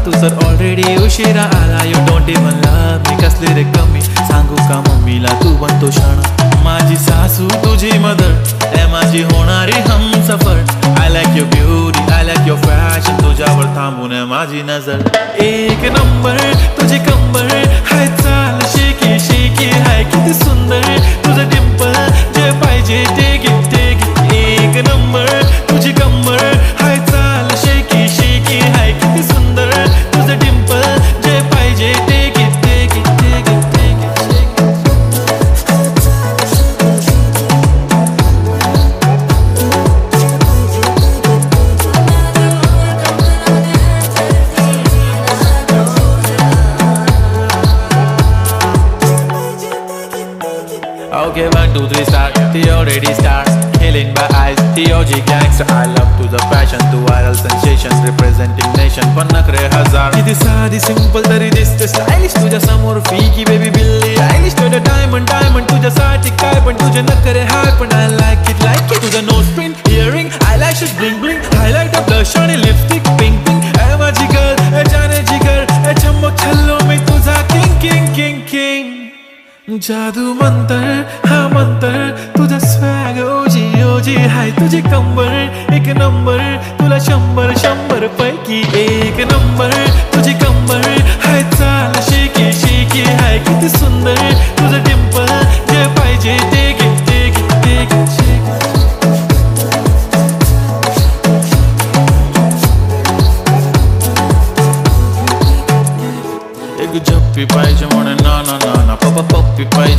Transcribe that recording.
तू तर ऑलरेडी उशिरा आला. You don't even love me. कसले रे कमी सांगू का मम्मीला तू बनतो क्षण. माझी सासू तुझी मदर ए माझी होणारी Humsafar. I like your beauty I like your fashion. तुझ्यावर थांबून आहे माझी नजर. एक नंबर तुझी कंबर हाय चाल शेकी शेकी हाय किती सुंदर तुझं डिंपल. जे पाहिजे ते गिफ्ट एक नंबर तुझी कंबर हाय चाल शेकी शेकी हाय किती सुंदर तुझं डिंपल. जे पाहिजे ते gift Okay, 1, 2, 3 start. The already starts. Killing by eyes. TOG gangster. I love to the fashion. To viral sensations. Representing nation. पण नखरे हजार. किती साधी सिंपल तरी दिसते स्टायलिश. तुझ्या समोर फीकी बेबी बिल्ली आयलिश. तुझं डायमंड डायमंड तुझ्यासाठी काय पण तुझे नखरे हाय पण I like it like it. तुझं nose pin earring eyelashes bling bling. Highlight blush आणि लिपस्टिक पिंक पिंक. ए माझी गर्ल ए जाने जिगर ए चमक छल्लो मी तुझा किंग किंग किंग किंग. जादू मंतर हा मंतर तुझा स्वॅग ओजी ओजी हाय तुझी कंबर. एक नंबर तुला 100 पैकी एक नंबर तुझी कंबर हाय चाल शेकी शेकी हाय किती सुंदर तुझं डिंपल. जे पाहिजे ते गिफ्ट एक जप्पी पाहिजे म्हणे ना ना ना ना. पप्पा पप्पी पाहिजे